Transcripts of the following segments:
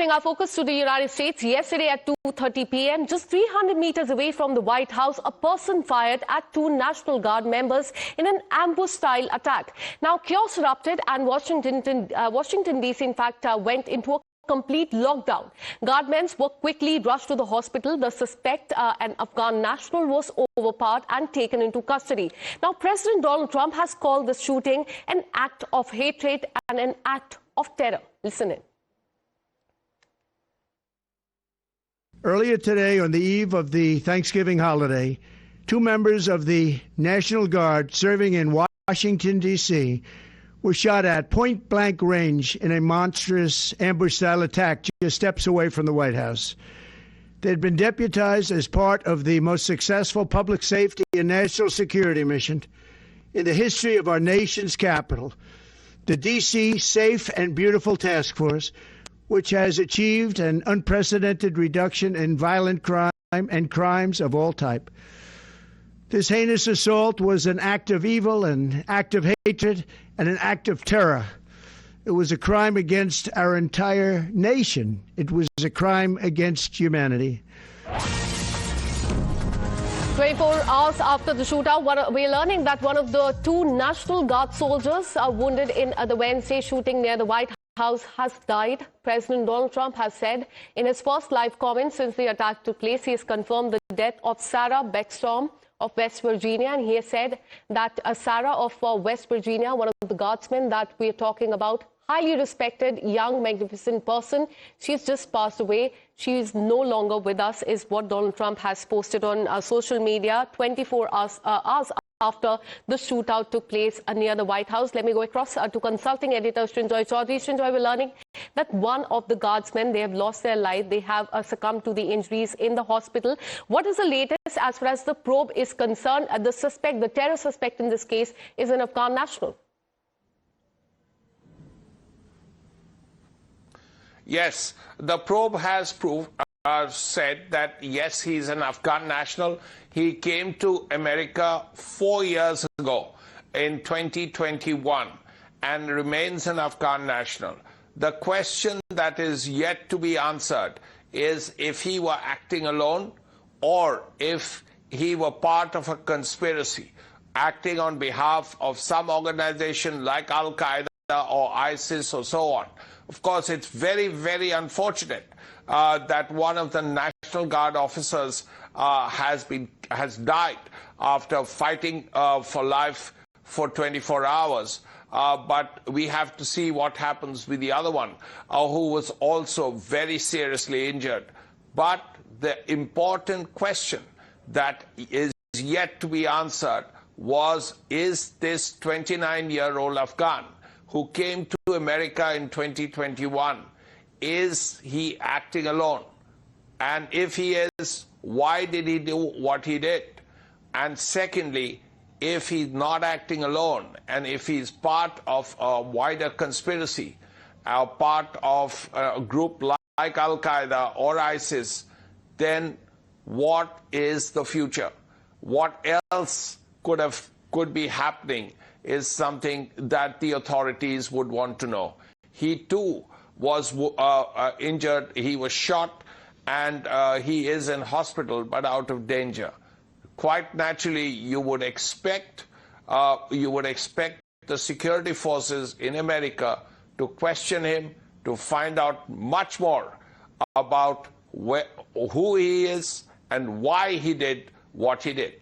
Our focus to the United States. Yesterday at 2:30 p.m., just 300 meters away from the White House, a person fired at two National Guard members in an ambush-style attack. Now, chaos erupted and Washington, D.C., in fact, went into a complete lockdown. Guardmen were quickly rushed to the hospital. The suspect, an Afghan national, was overpowered and taken into custody. Now, President Donald Trump has called the shooting an act of hatred and an act of terror. Listen in. Earlier today, on the eve of the Thanksgiving holiday, two members of the National Guard serving in Washington, D.C., were shot at point-blank range in a monstrous ambush-style attack just steps away from the White House. They had been deputized as part of the most successful public safety and national security mission in the history of our nation's capital, the D.C. Safe and Beautiful Task Force, which has achieved an unprecedented reduction in violent crime and crimes of all type. This heinous assault was an act of evil, an act of hatred, and an act of terror. It was a crime against our entire nation. It was a crime against humanity. 24 hours after the shootout, we're learning that one of the two National Guard soldiers wounded in the Wednesday shooting near the White House has died. President Donald Trump has said in his first live comment since the attack took place, he has confirmed the death of Sarah Beckstorm of West Virginia, and he has said that Sarah of West Virginia, one of the guardsmen that we're talking about, highly respected, young, magnificent person. She's just passed away. She is no longer with us, is what Donald Trump has posted on social media 24 hours after the shootout took place near the White House. Let me go across to consulting editor Srinjoy Chaudhary. Srinjoy, we're learning that one of the guardsmen, they have lost their life. They have succumbed to the injuries in the hospital. What is the latest as far as the probe is concerned? The suspect, the terror suspect in this case, is an Afghan national. Yes, the probe has said that, yes, he's an Afghan national. He came to America 4 years ago in 2021 and remains an Afghan national. The question that is yet to be answered is if he were acting alone or if he were part of a conspiracy, acting on behalf of some organization like Al-Qaeda or ISIS or so on. Of course, it's very, very unfortunate that one of the National Guard officers has died after fighting for life for 24 hours. But we have to see what happens with the other one, who was also very seriously injured. But the important question that is yet to be answered is this 29-year-old Afghan who came to America in 2021, is he acting alone? And if he is, why did he do what he did? And secondly, if he's not acting alone, and if he's part of a wider conspiracy, part of a group like Al-Qaeda or ISIS, then what is the future? What else could be happening is something that the authorities would want to know. He too was injured, he was shot, and he is in hospital but out of danger. Quite naturally, you would expect the security forces in America to question him, to find out much more about who he is and why he did what he did.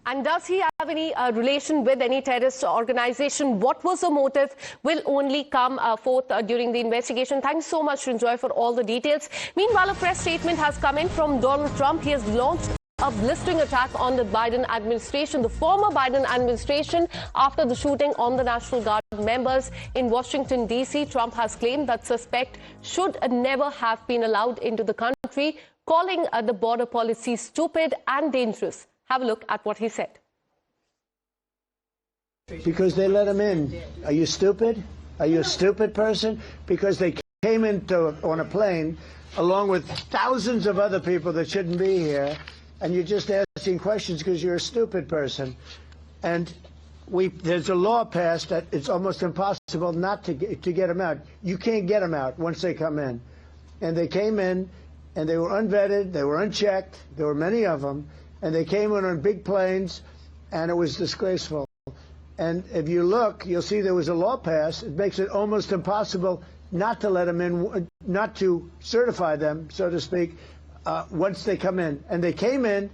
And does he have any relation with any terrorist organization? What was the motive will only come forth during the investigation. Thanks so much, Srinjoy, for all the details. Meanwhile, a press statement has come in from Donald Trump. He has launched a blistering attack on the Biden administration, the former Biden administration, after the shooting on the National Guard members in Washington, D.C. Trump has claimed that suspect should never have been allowed into the country, calling the border policy stupid and dangerous. Have a look at what he said. Because they let him in. Are you stupid? Are you a stupid person? Because they came on a plane along with thousands of other people that shouldn't be here, and you're just asking questions because you're a stupid person. And there's a law passed that it's almost impossible not to get them out. You can't get them out once they come in. and they came in, and they were unvetted, they were unchecked, there were many of them, and they came in on big planes, and it was disgraceful. And if you look, you'll see there was a law passed. It makes it almost impossible not to let them in, not to certify them, so to speak, once they come in. And they came in,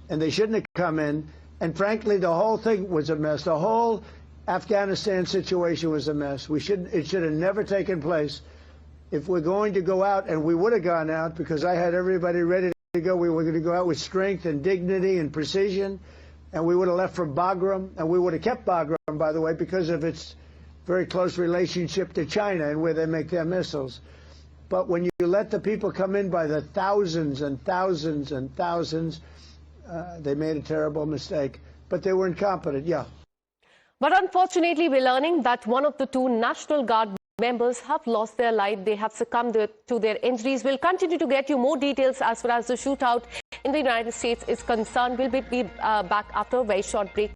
and they shouldn't have come in. And frankly, the whole thing was a mess. The whole Afghanistan situation was a mess. It should have never taken place. If we're going to go out, and we would have gone out because I had everybody ready to go, we were going to go out with strength and dignity and precision, and we would have left from Bagram, and we would have kept Bagram, by the way, because of its very close relationship to China and where they make their missiles. But when you let the people come in by the thousands and thousands and thousands, they made a terrible mistake. But they were incompetent, yeah. But unfortunately, we're learning that one of the two National Guard members have lost their life. They have succumbed to their injuries. We'll continue to get you more details as far as the shootout in the United States is concerned. We'll be back after a very short break.